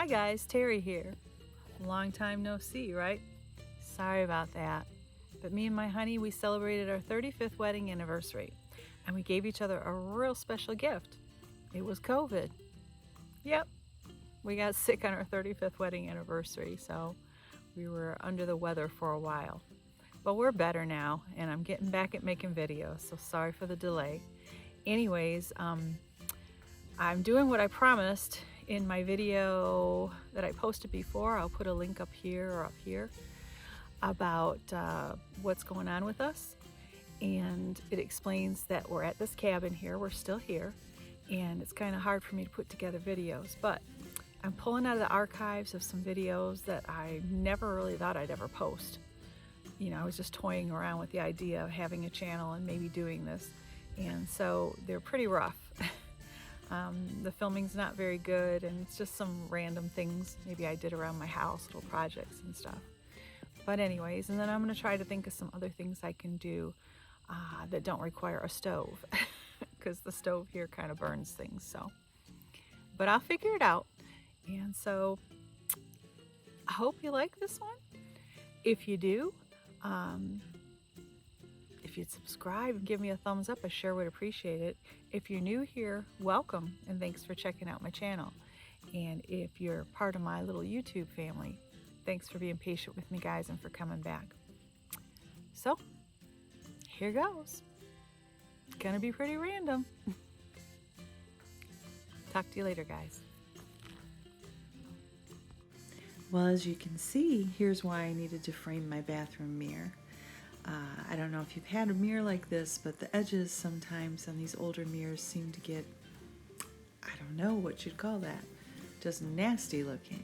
Hi guys, Terry here. Long time no see, right? Sorry about that. But me and my honey, we celebrated our 35th wedding anniversary and we gave each other a real special gift. It was COVID. Yep, we got sick on our 35th wedding anniversary, so we were under the weather for a while. But we're better now and I'm getting back at making videos, so sorry for the delay. Anyways, I'm doing what I promised in my video that I posted before. I'll put a link up here or up here about what's going on with us. And it explains that we're at this cabin here, we're still here, and it's kind of hard for me to put together videos, but I'm pulling out of the archives of some videos that I never really thought I'd ever post. You know, I was just toying around with the idea of having a channel and maybe doing this, and so they're pretty rough. The filming's not very good, and it's just some random things maybe I did around my house, little projects and stuff. But anyways, and then I'm going to try to think of some other things I can do that don't require a stove, because the stove here kind of burns things. So, but I'll figure it out. And so I hope you like this one. If you do, if you'd subscribe and give me a thumbs up, I sure would appreciate it. If you're new here, welcome, and thanks for checking out my channel. And if you're part of my little YouTube family, thanks for being patient with me, guys, and for coming back. So, here goes. It's gonna be pretty random. Talk to you later, guys. Well, as you can see, here's why I needed to frame my bathroom mirror. I don't know if you've had a mirror like this, but the edges sometimes on these older mirrors seem to get, I don't know what you'd call that, just nasty looking.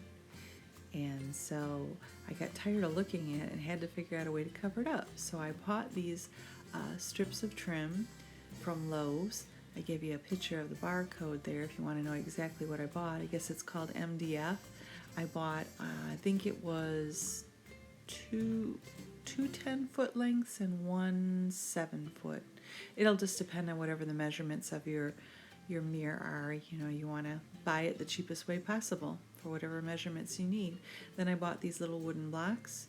And so I got tired of looking at it and had to figure out a way to cover it up. So I bought these strips of trim from Lowe's. I gave you a picture of the barcode there if you want to know exactly what I bought. I guess it's called MDF. I bought, I think it was two 10-foot lengths and one 7-foot. It'll just depend on whatever the measurements of your mirror are. You know, you want to buy it the cheapest way possible for whatever measurements you need. Then I bought these little wooden blocks.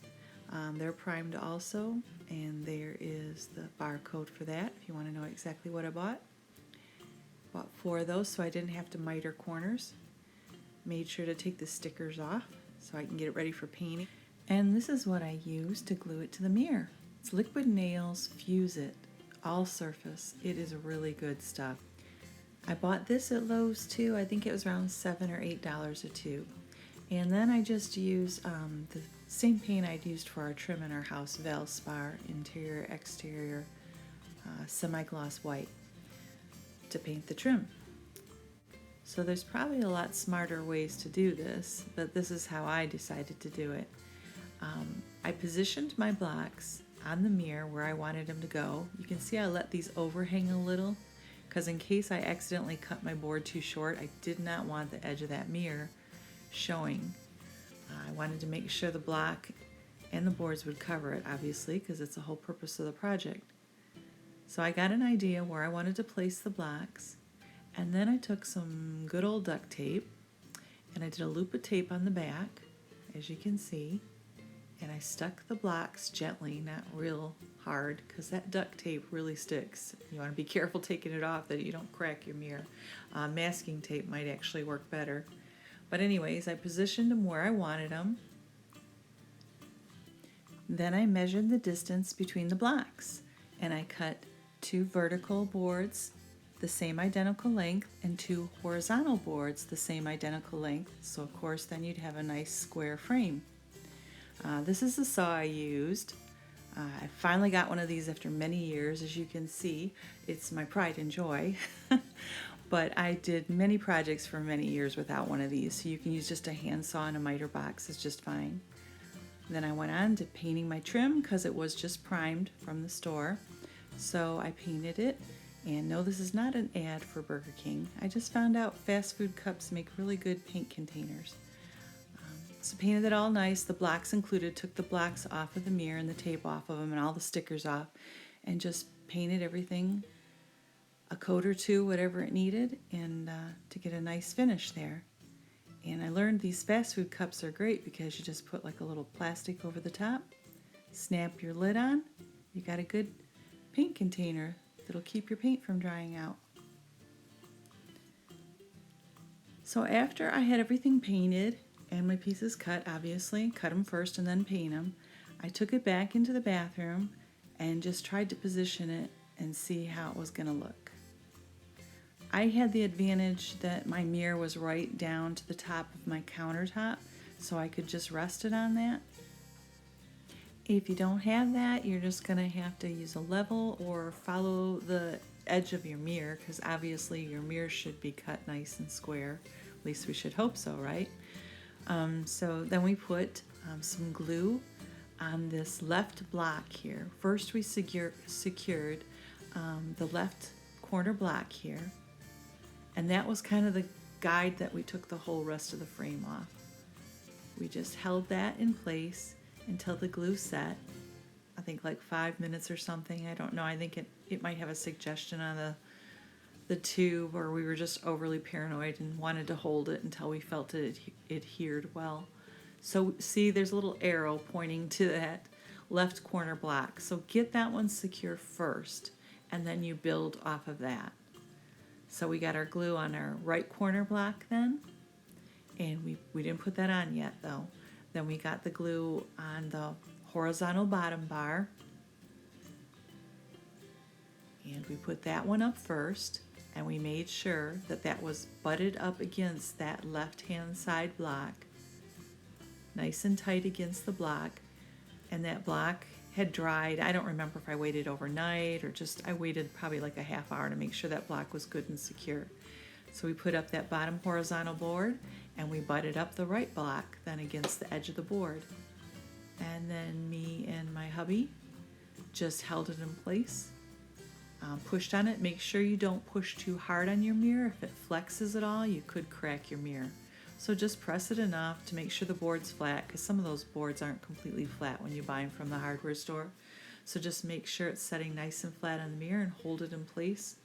They're primed also, and there is the barcode for that if you want to know exactly what I bought. Bought 4 of those so I didn't have to miter corners. Made sure to take the stickers off so I can get it ready for painting. And this is what I use to glue it to the mirror. It's Liquid Nails Fuse It, all surface. It is really good stuff. I bought this at Lowe's too. I think it was around $7 or $8 a tube. And then I just used the same paint I'd used for our trim in our house, Valspar interior exterior semi-gloss white, to paint the trim. So there's probably a lot smarter ways to do this, but this is how I decided to do it. I positioned my blocks on the mirror where I wanted them to go. You can see I let these overhang a little, because in case I accidentally cut my board too short, I did not want the edge of that mirror showing. I wanted to make sure the block and the boards would cover it, obviously, because it's the whole purpose of the project. So I got an idea where I wanted to place the blocks, and then I took some good old duct tape and I did a loop of tape on the back, as you can see, and I stuck the blocks gently, not real hard, because that duct tape really sticks. You want to be careful taking it off that you don't crack your mirror. Masking tape might actually work better. But anyways, I positioned them where I wanted them. Then I measured the distance between the blocks, and I cut 2 vertical boards the same identical length and 2 horizontal boards the same identical length, so of course then you'd have a nice square frame. This is the saw I used. I finally got one of these after many years. As you can see, it's my pride and joy. But I did many projects for many years without one of these, so you can use just a handsaw and a miter box is just fine. Then I went on to painting my trim because it was just primed from the store. So I painted it, and no, this is not an ad for Burger King. I just found out fast food cups make really good paint containers. So painted it all nice, the blocks included, took the blocks off of the mirror and the tape off of them and all the stickers off, and just painted everything a coat or two, whatever it needed, and to get a nice finish there. And I learned these fast food cups are great because you just put like a little plastic over the top, snap your lid on, you got a good paint container that'll keep your paint from drying out. So after I had everything painted and my pieces cut, obviously, cut them first and then paint them, I took it back into the bathroom and just tried to position it and see how it was going to look. I had the advantage that my mirror was right down to the top of my countertop, so I could just rest it on that. If you don't have that, you're just going to have to use a level or follow the edge of your mirror, because obviously your mirror should be cut nice and square. At least we should hope so, right? So then we put some glue on this left block here. First we secured the left corner block here, and that was kind of the guide that we took the whole rest of the frame off. We just held that in place until the glue set. I think like 5 minutes or something. I don't know. I think it might have a suggestion on the tube, or we were just overly paranoid and wanted to hold it until we felt it adhered well. So see, there's a little arrow pointing to that left corner block. So get that one secure first, and then you build off of that. So we got our glue on our right corner block then, and we didn't put that on yet though. Then we got the glue on the horizontal bottom bar, and we put that one up first, and we made sure that that was butted up against that left-hand side block, nice and tight against the block. And that block had dried. I don't remember if I waited overnight or just I waited probably like a half hour to make sure that block was good and secure. So we put up that bottom horizontal board, and we butted up the right block then against the edge of the board. And then me and my hubby just held it in place, pushed on it. Make sure you don't push too hard on your mirror. If it flexes at all, you could crack your mirror. So just press it enough to make sure the board's flat, because some of those boards aren't completely flat when you buy them from the hardware store. So just make sure it's setting nice and flat on the mirror, and hold it in place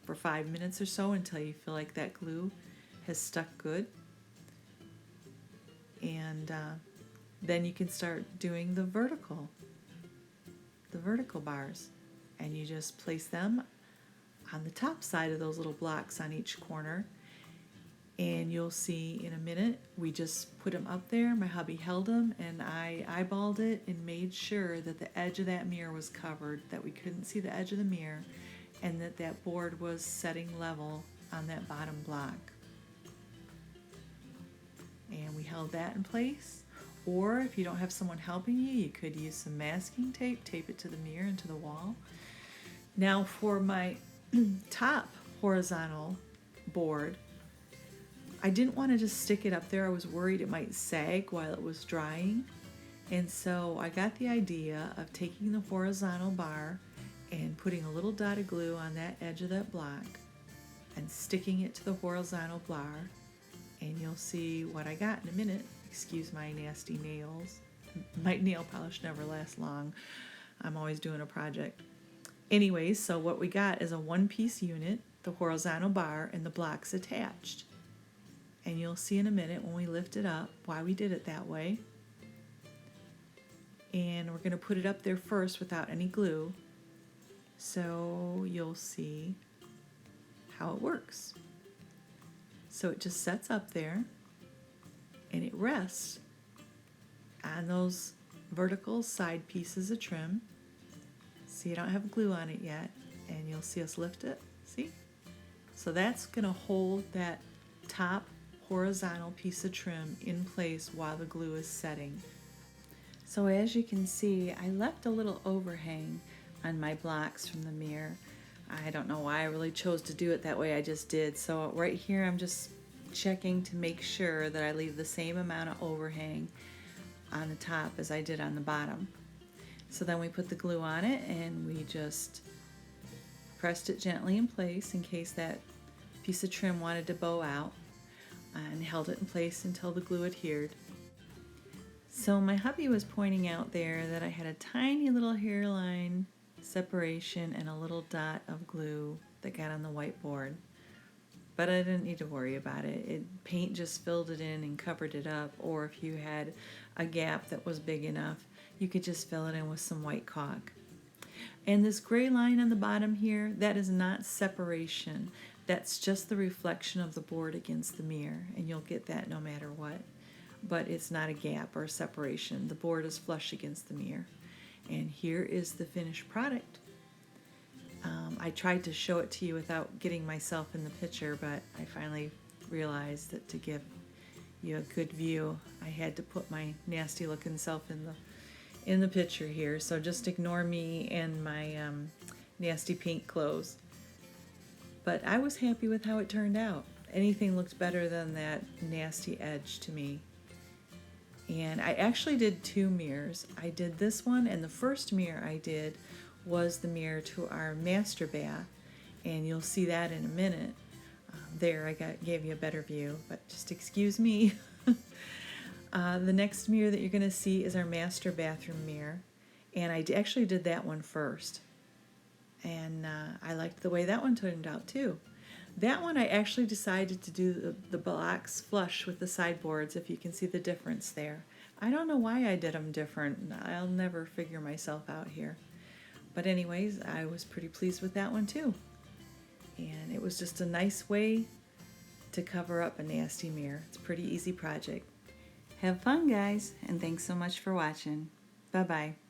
for 5 minutes or so until you feel like that glue has stuck good. And then you can start doing the vertical bars, and you just place them on the top side of those little blocks on each corner. And you'll see in a minute, we just put them up there. My hubby held them, and I eyeballed it and made sure that the edge of that mirror was covered, that we couldn't see the edge of the mirror, and that that board was setting level on that bottom block. And we held that in place. Or if you don't have someone helping you, you could use some masking tape, tape it to the mirror and to the wall. Now for my top horizontal board, I didn't want to just stick it up there. I was worried it might sag while it was drying. And so I got the idea of taking the horizontal bar and putting a little dot of glue on that edge of that block and sticking it to the horizontal bar. And you'll see what I got in a minute. Excuse my nasty nails. My nail polish never lasts long. I'm always doing a project. Anyways, so what we got is a one-piece unit, the horizontal bar, and the blocks attached. And you'll see in a minute when we lift it up why we did it that way. And we're going to put it up there first without any glue, so you'll see how it works. So it just sets up there, and it rests on those vertical side pieces of trim. See, I don't have glue on it yet, and you'll see us lift it. See? So that's going to hold that top horizontal piece of trim in place while the glue is setting. So as you can see, I left a little overhang on my blocks from the mirror. I don't know why I really chose to do it that way, I just did. So right here I'm just checking to make sure that I leave the same amount of overhang on the top as I did on the bottom. So then we put the glue on it, and we just pressed it gently in place in case that piece of trim wanted to bow out, and held it in place until the glue adhered. So my hubby was pointing out there that I had a tiny little hairline separation and a little dot of glue that got on the whiteboard. but I didn't need to worry about it. Paint just filled it in and covered it up, or if you had a gap that was big enough, you could just fill it in with some white caulk. And this gray line on the bottom here, that is not separation. That's just the reflection of the board against the mirror, and you'll get that no matter what. But it's not a gap or a separation. The board is flush against the mirror. And here is the finished product. I tried to show it to you without getting myself in the picture, but I finally realized that to give you a good view, I had to put my nasty looking self in the picture here. So just ignore me and my nasty pink clothes. But I was happy with how it turned out. Anything looked better than that nasty edge to me. And I actually did 2 mirrors. I did this one, and the first mirror I did was the mirror to our master bath, and you'll see that in a minute. There, I gave you a better view, but just excuse me. The next mirror that you're going to see is our master bathroom mirror, and I actually did that one first. And I liked the way that one turned out too. That one I actually decided to do the blocks flush with the sideboards, if you can see the difference there. I don't know why I did them different. I'll never figure myself out here. But anyways, I was pretty pleased with that one too. And it was just a nice way to cover up a nasty mirror. It's a pretty easy project. Have fun, guys, and thanks so much for watching. Bye-bye.